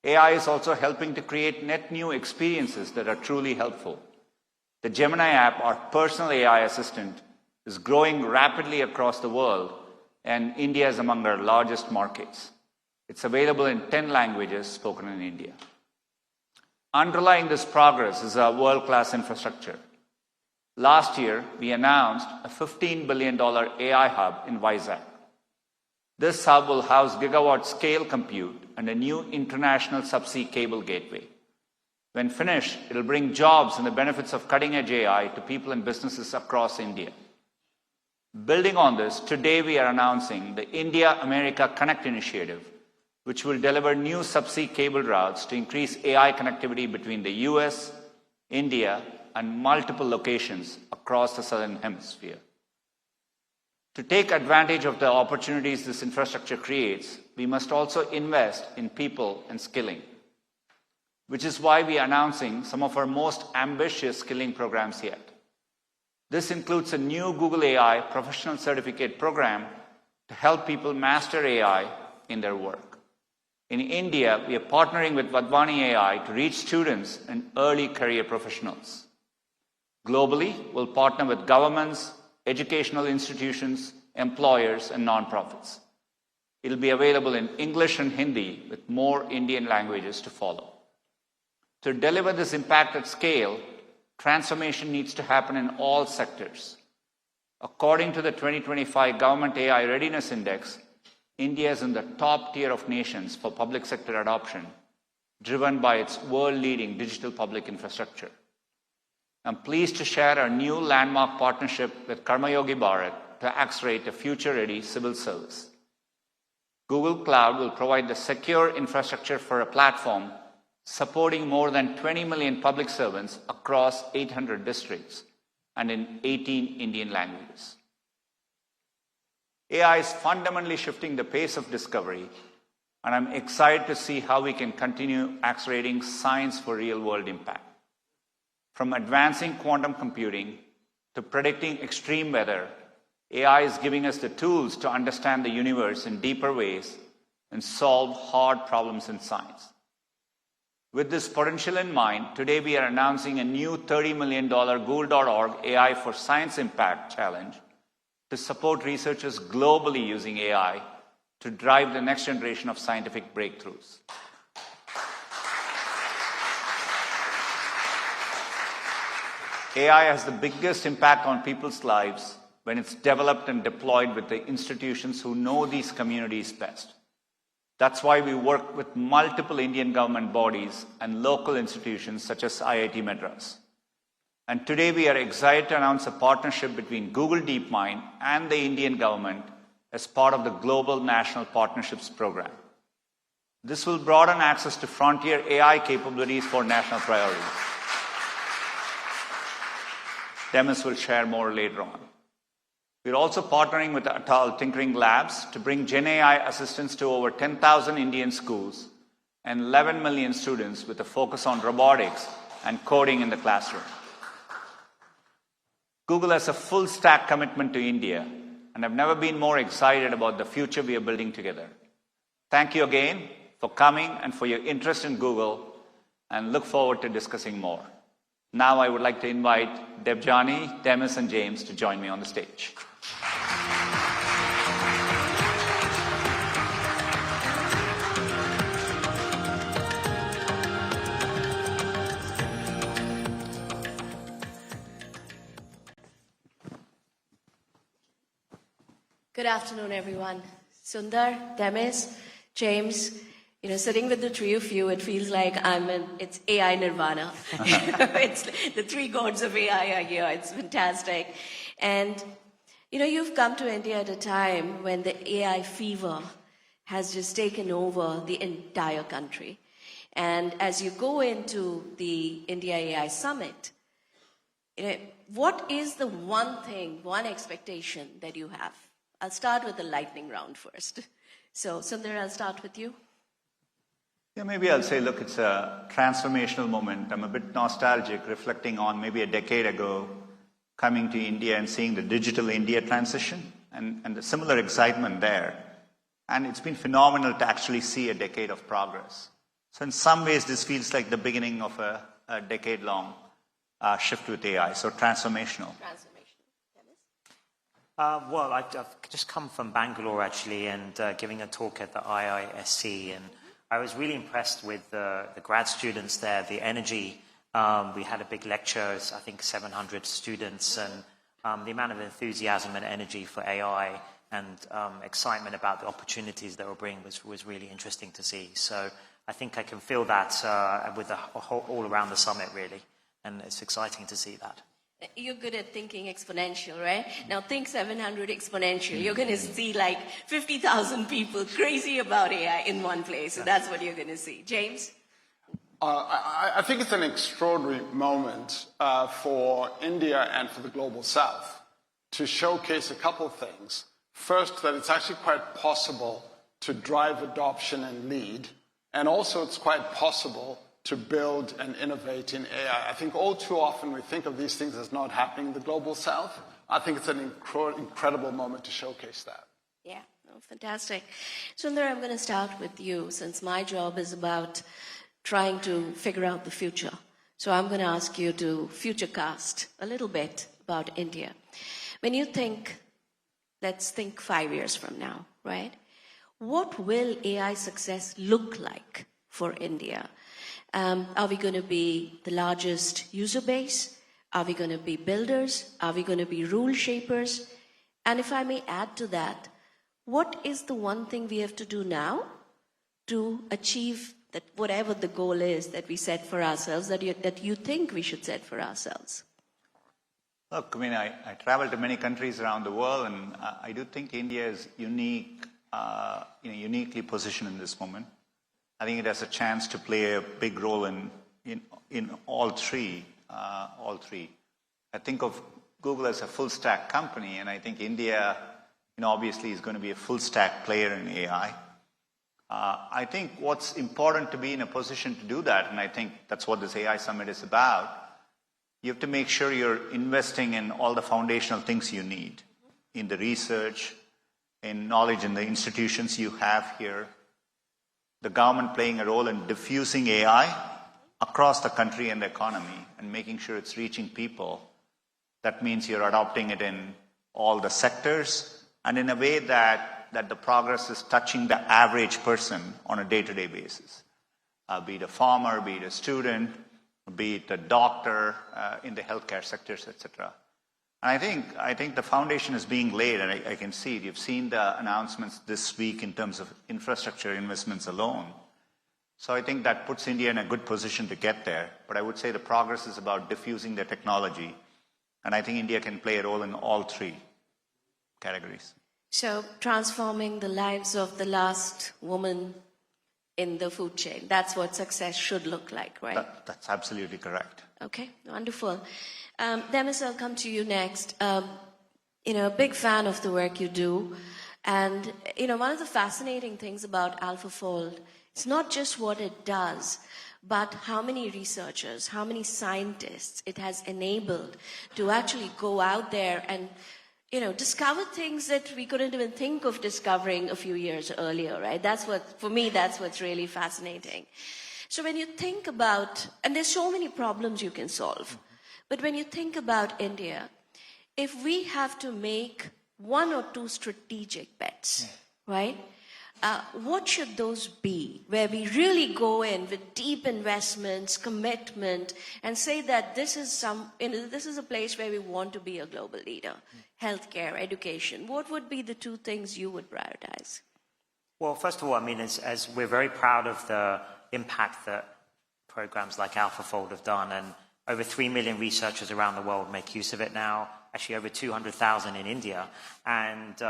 AI is also helping to create net new experiences that are truly helpful. The Gemini app, our personal AI assistant, is growing rapidly across the world, and India is among our largest markets. It's available in 10 languages spoken in India. Underlying this progress is our world-class infrastructure. Last year, we announced a $15 billion AI hub in Vizag. This hub will house gigawatt-scale compute and a new international subsea cable gateway. When finished, it'll bring jobs and the benefits of cutting-edge AI to people and businesses across India. Building on this, today we are announcing the India-America Connect initiative, which will deliver new subsea cable routes to increase AI connectivity between the US, India, and multiple locations across the Southern Hemisphere. To take advantage of the opportunities this infrastructure creates, we must also invest in people and skilling, which is why we are announcing some of our most ambitious skilling programs yet. This includes a new Google AI professional certificate program to help people master AI in their work. In India, we are partnering with Vadvani AI to reach students and early career professionals. Globally, we'll partner with governments, educational institutions, employers, and nonprofits. It'll be available in English and Hindi, with more Indian languages to follow. To deliver this impact at scale, transformation needs to happen in all sectors. According to the 2025 Government AI Readiness Index, India is in the top tier of nations for public sector adoption, driven by its world-leading digital public infrastructure. I'm pleased to share our new landmark partnership with Karmayogi Bharat to accelerate a future-ready civil service. Google Cloud will provide the secure infrastructure for a platform supporting more than 20 million public servants across 800 districts and in 18 Indian languages. AI is fundamentally shifting the pace of discovery, and I'm excited to see how we can continue accelerating science for real-world impact. From advancing quantum computing to predicting extreme weather, AI is giving us the tools to understand the universe in deeper ways and solve hard problems in science. With this potential in mind, today we are announcing a new $30 million Google.org AI for Science Impact Challenge to support researchers globally using AI to drive the next generation of scientific breakthroughs. AI has the biggest impact on people's lives when it's developed and deployed with the institutions who know these communities best. That's why we work with multiple Indian government bodies and local institutions such as IIT Madras. And today we are excited to announce a partnership between Google DeepMind and the Indian government as part of the Global National Partnerships Program. This will broaden access to frontier AI capabilities for national priorities. Demis will share more later on. We're also partnering with Atal Tinkering Labs to bring GenAI assistance to over 10,000 Indian schools and 11 million students with a focus on robotics and coding in the classroom. Google has a full stack commitment to India, and I've never been more excited about the future we are building together. Thank you again for coming and for your interest in Google, and look forward to discussing more. Now I would like to invite Debjani, Demis, and James to join me on the stage. Good afternoon, everyone. Sundar, Demis, James, sitting with the three of you, it feels like it's AI nirvana. It's the three gods of AI are here. It's fantastic. And, you've come to India at a time when the AI fever has just taken over the entire country. And as you go into the India AI Summit, what is the one expectation that you have? I'll start with the lightning round first. So, Sundar, I'll start with you. Yeah, maybe I'll say, look, it's a transformational moment. I'm a bit nostalgic, reflecting on maybe a decade ago, coming to India and seeing the digital India transition and the similar excitement there. And it's been phenomenal to actually see a decade of progress. So in some ways, this feels like the beginning of a decade-long shift with AI, so transformational. Well, I've just come from Bangalore, actually, and giving a talk at the IISc, and I was really impressed with the grad students there, the energy. We had a big lecture, I think 700 students, and the amount of enthusiasm and energy for AI and excitement about the opportunities that will bring was really interesting to see. So I think I can feel that with all around the summit, really, and it's exciting to see that. You're good at thinking exponential, right? Now think 700 exponential. You're going to see like 50,000 people crazy about AI in one place. So that's what you're going to see. James? I think it's an extraordinary moment for India and for the Global South to showcase a couple of things. First, that it's actually quite possible to drive adoption and lead. And also it's quite possible to build and innovate in AI. I think all too often we think of these things as not happening in the Global South. I think it's an incredible moment to showcase that. Yeah, fantastic. Sundar, I'm going to start with you, since my job is about trying to figure out the future. So I'm going to ask you to futurecast a little bit about India. When you think, let's think 5 years from now, right? What will AI success look like for India? Are we going to be the largest user base? Are we going to be builders? Are we going to be rule shapers? And if I may add to that, what is the one thing we have to do now to achieve that, whatever the goal is that we set for ourselves, that you think we should set for ourselves? Look, I mean, I travel to many countries around the world, and I do think India is unique, uniquely positioned in this moment. I think it has a chance to play a big role in all three. I think of Google as a full stack company, and I think India, obviously is going to be a full stack player in AI. I think what's important to be in a position to do that, and I think that's what this AI Summit is about, you have to make sure you're investing in all the foundational things you need, in the research, in knowledge in the institutions you have here, the government playing a role in diffusing AI across the country and the economy and making sure it's reaching people. That means you're adopting it in all the sectors and in a way that the progress is touching the average person on a day-to-day basis, be it a farmer, be it a student, be it a doctor in the healthcare sectors, etc. And I think the foundation is being laid, and I can see it. You've seen the announcements this week in terms of infrastructure investments alone. So I think that puts India in a good position to get there. But I would say the progress is about diffusing the technology. And I think India can play a role in all three categories. So transforming the lives of the last woman in the food chain. That's what success should look like, right? That's absolutely correct. Okay, wonderful. Demis, I'll come to you next. A big fan of the work you do. And, one of the fascinating things about AlphaFold, it's not just what it does, but how many researchers, how many scientists it has enabled to actually go out there and, discover things that we couldn't even think of discovering a few years earlier, right? For me, that's what's really fascinating. So when you think about, and there's so many problems you can solve, but when you think about India, if we have to make one or two strategic bets, right? What should those be, where we really go in with deep investments, commitment, and say that this is a place where we want to be a global leader? Healthcare, education. What would be the two things you would prioritize? Well, first of all, as we're very proud of the impact that programs like AlphaFold have done, and over 3 million researchers around the world make use of it now, actually over 200,000 in India, and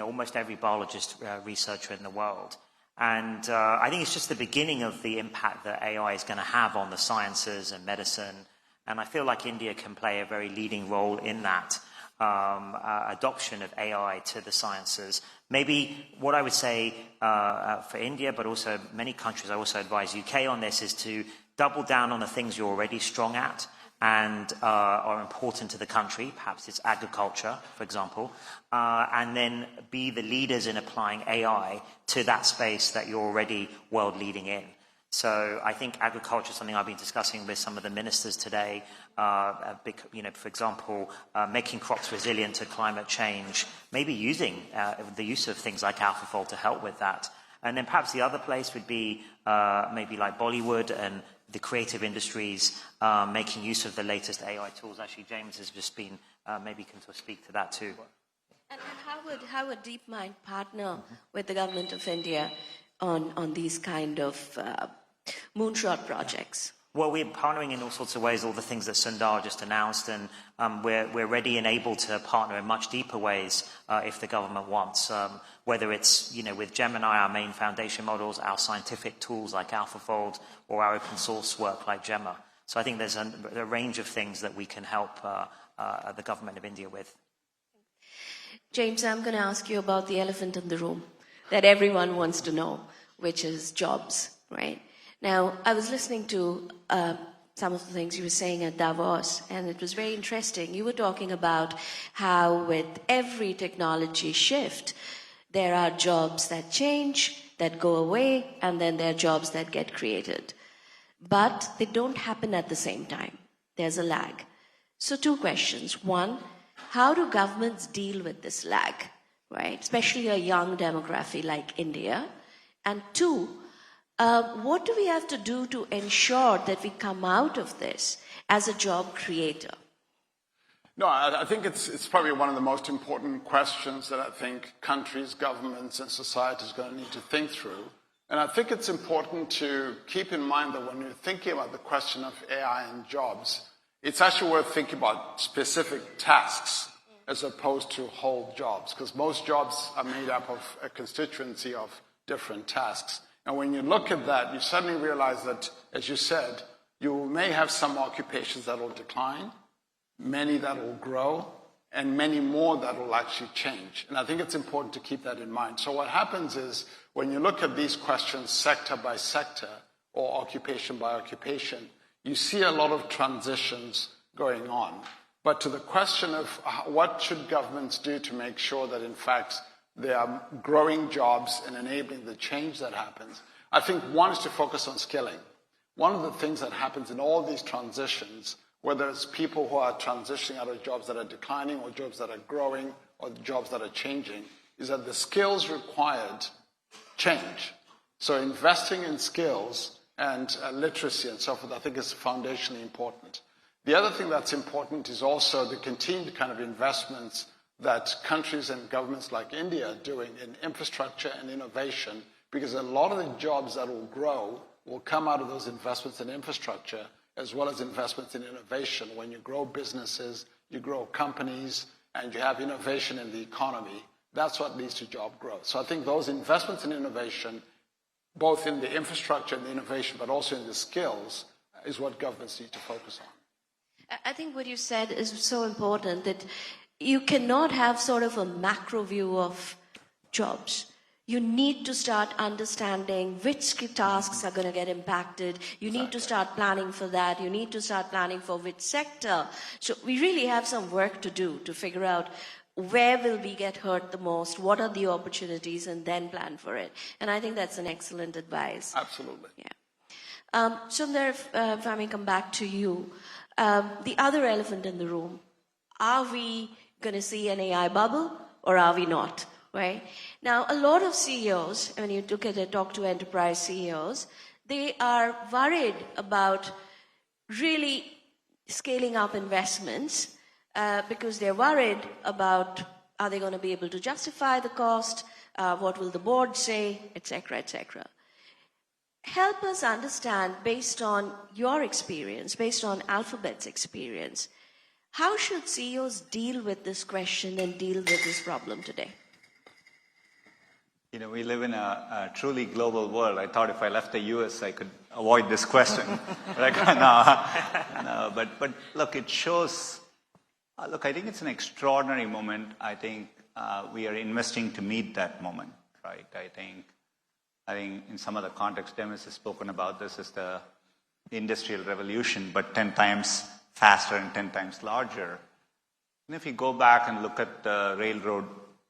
almost every biologist researcher in the world. And I think it's just the beginning of the impact that AI is going to have on the sciences and medicine, and I feel like India can play a very leading role in that adoption of AI to the sciences. Maybe what I would say for India, but also many countries, I also advise UK on this, is to double down on the things you're already strong at and are important to the country. Perhaps it's agriculture, for example, and then be the leaders in applying AI to that space that you're already world leading in. So I think agriculture is something I've been discussing with some of the ministers today. For example, making crops resilient to climate change, maybe using the use of things like AlphaFold to help with that. And then perhaps the other place would be maybe like Bollywood and the creative industries making use of the latest AI tools. Actually, James has just been, maybe can sort of speak to that too. And how would DeepMind partner with the government of India on these kind of moonshot projects? Well, we're partnering in all sorts of ways, all the things that Sundar just announced, and we're ready and able to partner in much deeper ways if the government wants, whether it's with Gemini, our main foundation models, our scientific tools like AlphaFold, or our open source work like Gemma. So I think there's a range of things that we can help the government of India with. James, I'm going to ask you about the elephant in the room that everyone wants to know, which is jobs, right? Now, I was listening to some of the things you were saying at Davos, and it was very interesting. You were talking about how with every technology shift, there are jobs that change, that go away, and then there are jobs that get created. But they don't happen at the same time. There's a lag. So 2 questions. 1, how do governments deal with this lag, right? Especially a young demography like India. And 2, what do we have to do to ensure that we come out of this as a job creator? No, I think it's probably one of the most important questions that I think countries, governments, and society is going to need to think through. And I think it's important to keep in mind that when you're thinking about the question of AI and jobs, it's actually worth thinking about specific tasks as opposed to whole jobs, because most jobs are made up of a constituency of different tasks. And when you look at that, you suddenly realize that, as you said, you may have some occupations that will decline, many that will grow, and many more that will actually change. And I think it's important to keep that in mind. So what happens is, when you look at these questions sector by sector or occupation by occupation, you see a lot of transitions going on. But to the question of what should governments do to make sure that, in fact, they are growing jobs and enabling the change that happens, I think one is to focus on skilling. One of the things that happens in all these transitions, whether it's people who are transitioning out of jobs that are declining or jobs that are growing or jobs that are changing, is that the skills required change. So investing in skills and literacy and so forth, I think is foundationally important. The other thing that's important is also the continued kind of investments that countries and governments like India are doing in infrastructure and innovation, because a lot of the jobs that will grow will come out of those investments in infrastructure as well as investments in innovation. When you grow businesses, you grow companies, and you have innovation in the economy, that's what leads to job growth. So I think those investments in innovation, both in the infrastructure and the innovation, but also in the skills, is what governments need to focus on. I think what you said is so important, that you cannot have sort of a macro view of jobs. You need to start understanding which tasks are going to get impacted. You need to start planning for that. You need to start planning for which sector. So we really have some work to do to figure out where will we get hurt the most, what are the opportunities, and then plan for it. And I think that's an excellent advice. Absolutely. Yeah. Sundar, if I may come back to you, the other elephant in the room, are we going to see an AI bubble or are we not? Right? Now, a lot of CEOs, when you look at it, talk to enterprise CEOs, they are worried about really scaling up investments because they're worried about, are they going to be able to justify the cost? What will the board say? Et cetera, et cetera. Help us understand, based on your experience, based on Alphabet's experience, how should CEOs deal with this question and deal with this problem today? You know, we live in a truly global world. I thought if I left the US, I could avoid this question. No, but look, it shows, look, I think it's an extraordinary moment. I think we are investing to meet that moment, right? I think in some other context, Demis has spoken about this as the industrial revolution, but 10 times faster and 10 times larger. And if you go back and look at the railroad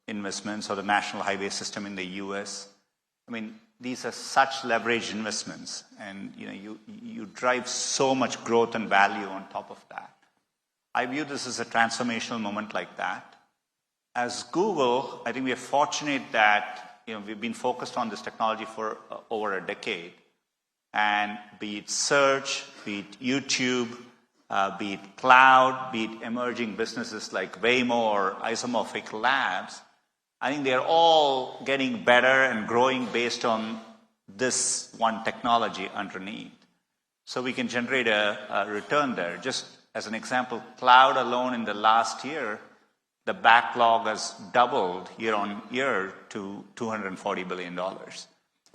investments or the national highway system in the US, I mean, these are such leveraged investments, and you drive so much growth and value on top of that. I view this as a transformational moment like that. As Google, I think we are fortunate that we've been focused on this technology for over a decade, and be it search, be it YouTube, be it cloud, be it emerging businesses like Waymo or isomorphic labs, I think they're all getting better and growing based on this one technology underneath. So we can generate a return there. Just as an example, cloud alone in the last year, the backlog has doubled year on year to $240 billion.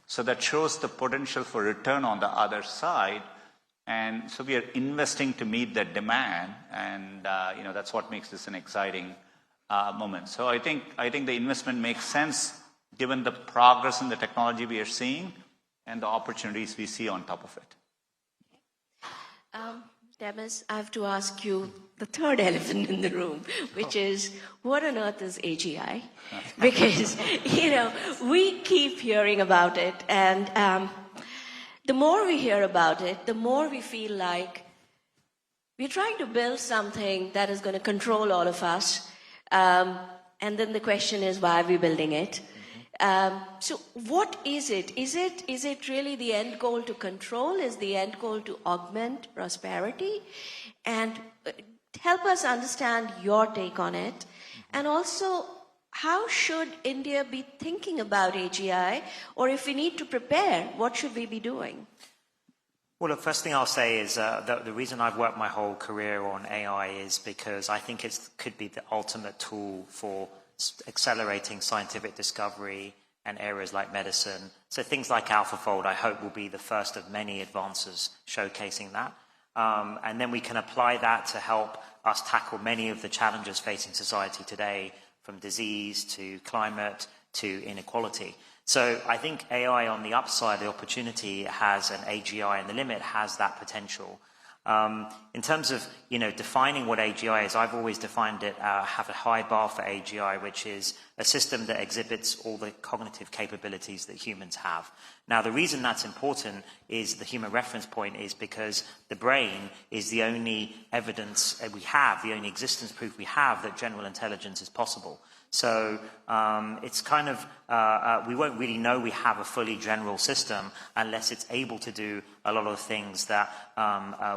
So that shows the potential for return on the other side. And so we are investing to meet that demand, and that's what makes this an exciting moment. So I think the investment makes sense given the progress in the technology we are seeing and the opportunities we see on top of it. Demis, I have to ask you the third elephant in the room, which is, what on earth is AGI? Because, we keep hearing about it, and the more we hear about it, the more we feel like we're trying to build something that is going to control all of us. And then the question is, why are we building it? So what is it? Is it really the end goal to control? Is the end goal to augment prosperity? And help us understand your take on it. And also, how should India be thinking about AGI? Or if we need to prepare, what should we be doing? Well, the first thing I'll say is the reason I've worked my whole career on AI is because I think it could be the ultimate tool for accelerating scientific discovery and areas like medicine. So things like AlphaFold, I hope, will be the first of many advances showcasing that. And then we can apply that to help us tackle many of the challenges facing society today, from disease to climate to inequality. So I think AI on the upside, the opportunity has, and AGI in the limit has that potential. In terms of defining what AGI is, I've always defined it, have a high bar for AGI, which is a system that exhibits all the cognitive capabilities that humans have. Now, the reason that's important is the human reference point is because the brain is the only evidence we have, the only existence proof we have that general intelligence is possible. So it's kind of, we won't really know we have a fully general system unless it's able to do a lot of things that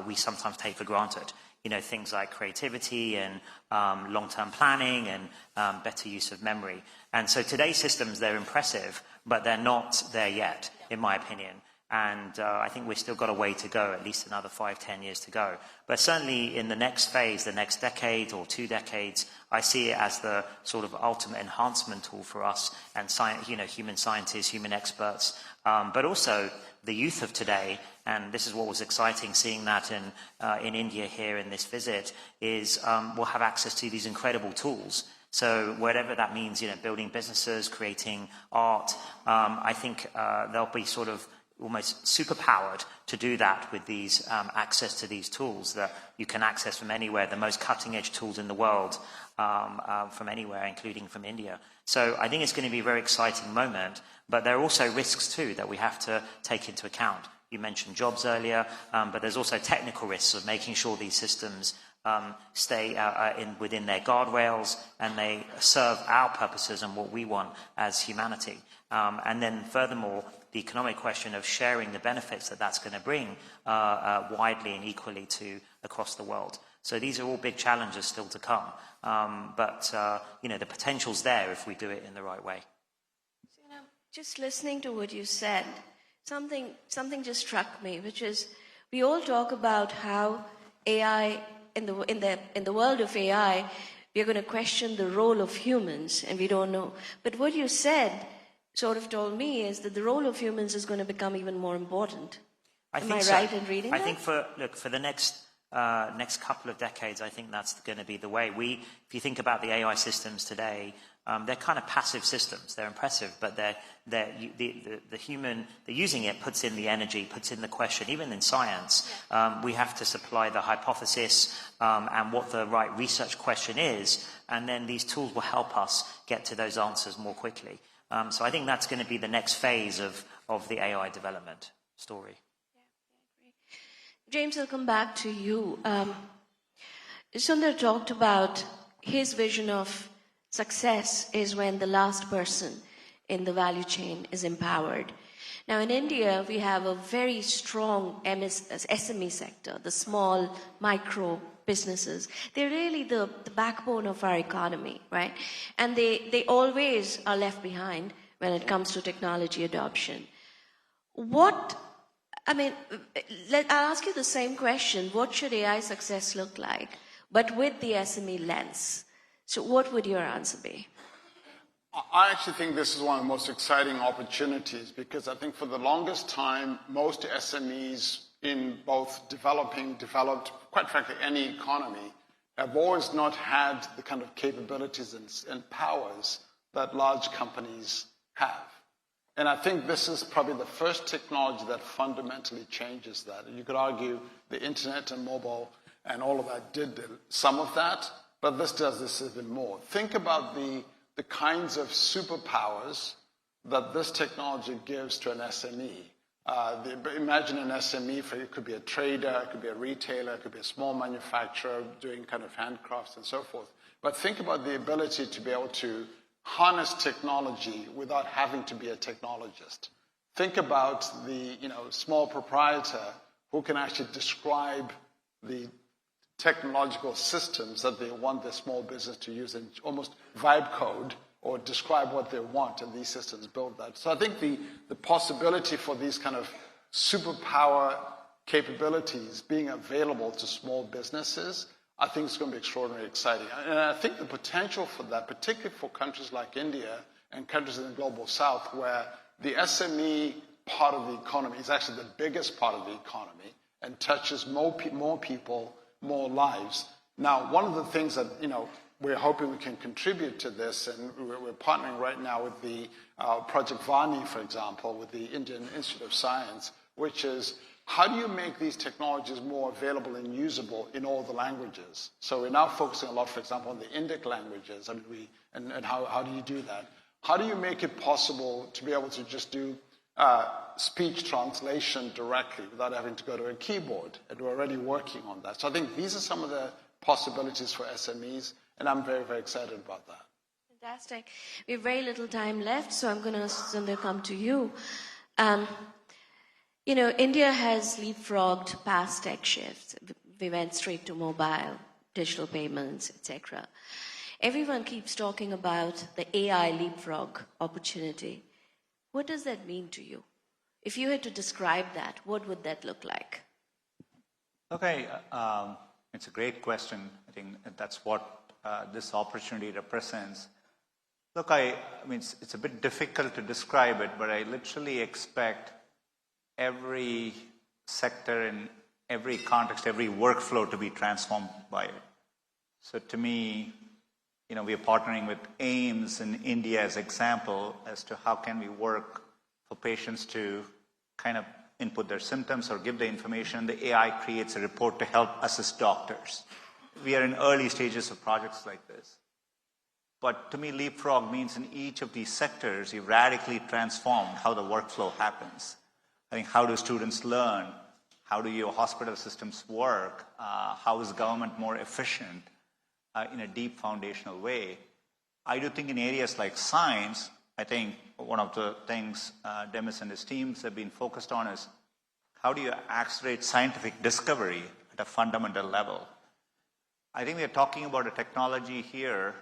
we sometimes take for granted. Things like creativity and long-term planning and better use of memory. And so today's systems, they're impressive, but they're not there yet, in my opinion. And I think we've still got a way to go, at least another 5-10 years to go. But certainly in the next phase, the next decade or 2 decades, I see it as the sort of ultimate enhancement tool for us and human scientists, human experts, but also the youth of today. And this is what was exciting, seeing that in India here in this visit, is we'll have access to these incredible tools. So whatever that means, building businesses, creating art, I think they'll be sort of almost superpowered to do that with these access to these tools that you can access from anywhere, the most cutting edge tools in the world from anywhere, including from India. So I think it's going to be a very exciting moment, but there are also risks too that we have to take into account. You mentioned jobs earlier, but there's also technical risks of making sure these systems stay within their guardrails and they serve our purposes and what we want as humanity. And then furthermore, the economic question of sharing the benefits that that's going to bring widely and equally to across the world. So these are all big challenges still to come. But the potential's there if we do it in the right way. So, just listening to what you said, something just struck me, which is we all talk about how AI in the world of AI, we're going to question the role of humans, and we don't know. But what you said sort of told me is that the role of humans is going to become even more important. Am I right in reading that? I think for the next couple of decades, I think that's going to be the way. If you think about the AI systems today, they're kind of passive systems. They're impressive, but the human using it puts in the energy, puts in the question. Even in science, we have to supply the hypothesis and what the right research question is, and then these tools will help us get to those answers more quickly. So I think that's going to be the next phase of of the AI development story. James, I'll come back to you. Sundar talked about his vision of success is when the last person in the value chain is empowered. Now, in India, we have a very strong SME sector, the small, micro businesses. They're really the backbone of our economy, right? And they always are left behind when it comes to technology adoption. I'll ask you the same question. What should AI success look like, but with the SME lens? So what would your answer be? I actually think this is one of the most exciting opportunities because I think for the longest time, most SMEs in both developed, quite frankly, any economy, have always not had the kind of capabilities and powers that large companies have. And I think this is probably the first technology that fundamentally changes that. And you could argue the internet and mobile and all of that did some of that, but this does this even more. Think about the kinds of superpowers that this technology gives to an SME. Imagine an SME, it could be a trader, it could be a retailer, it could be a small manufacturer doing kind of handcrafts and so forth. But think about the ability to be able to harness technology without having to be a technologist. Think about the small proprietor who can actually describe the technological systems that they want their small business to use and almost vibe code or describe what they want, and these systems build that. So I think the possibility for these kind of superpower capabilities being available to small businesses, I think it's going to be extraordinarily exciting. And I think the potential for that, particularly for countries like India and countries in the global south, where the SME part of the economy is actually the biggest part of the economy and touches more people, more lives. Now, one of the things that, we're hoping we can contribute to this, and we're partnering right now with the Project Vani, for example, with the Indian Institute of Science, which is how do you make these technologies more available and usable in all the languages? So we're now focusing a lot, for example, on the Indic languages, and how do you do that? How do you make it possible to be able to just do speech translation directly without having to go to a keyboard? And we're already working on that. So I think these are some of the possibilities for SMEs, and I'm very, very excited about that. Fantastic. We have very little time left, so I'm going to, Sundar, come to you. India has leapfrogged past tech shifts. We went straight to mobile, digital payments, etc. Everyone keeps talking about the AI leapfrog opportunity. What does that mean to you? If you had to describe that, what would that look like? Okay, it's a great question. I think that's what this opportunity represents. Look, I mean, it's a bit difficult to describe it, but I literally expect every sector in every context, every workflow to be transformed by it. So to me, we are partnering with AIIMS in India as example as to how can we work for patients to kind of input their symptoms or give the information. The AI creates a report to help assist doctors. We are in early stages of projects like this. But to me, leapfrog means in each of these sectors, you radically transform how the workflow happens. I think how do students learn? How do your hospital systems work? How is government more efficient in a deep foundational way? I do think in areas like science, I think one of the things Demis and his teams have been focused on is how do you accelerate scientific discovery at a fundamental level? I think we are talking about a technology here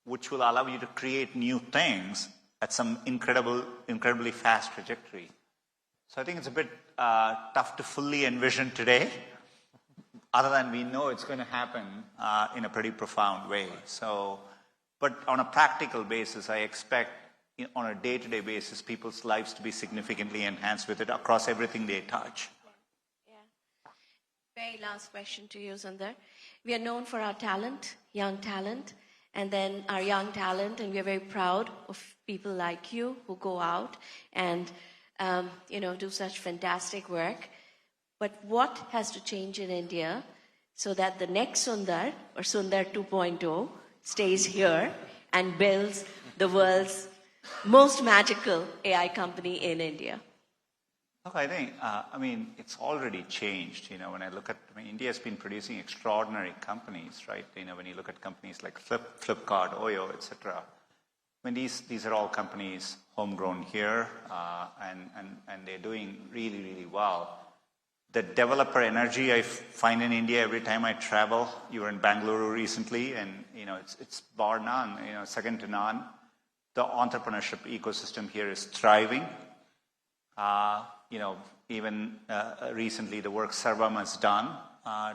which will allow you to create new things at some incredibly fast trajectory. So I think it's a bit tough to fully envision today, other than we know it's going to happen in a pretty profound way. So, but on a practical basis, I expect on a day-to-day basis, people's lives to be significantly enhanced with it across everything they touch. Yeah. Very last question to you, Sundar. We are known for our talent, young talent, and then our young talent, and we are very proud of people like you who go out and do such fantastic work. But what has to change in India so that the next Sundar, or Sundar 2.0, stays here and builds the world's most magical AI company in India? Look, I think, it's already changed. When I look at, India's been producing extraordinary companies, right? When you look at companies like Flipkart, Oyo, etc. These are all companies homegrown here, and they're doing really, really well. The developer energy I find in India every time I travel. You were in Bangalore recently, and it's bar none, second to none. The entrepreneurship ecosystem here is thriving. Even recently the work Sarvam has done,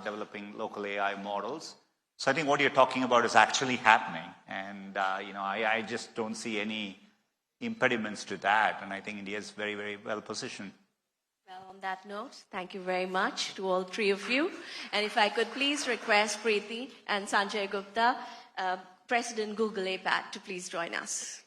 developing local AI models. So I think what you're talking about is actually happening. And, I just don't see any impediments to that. And I think India is very, very well positioned. Well, on that note, thank you very much to all three of you. And if I could please request Preeti and Sanjay Gupta, President Google APAC, to please join us.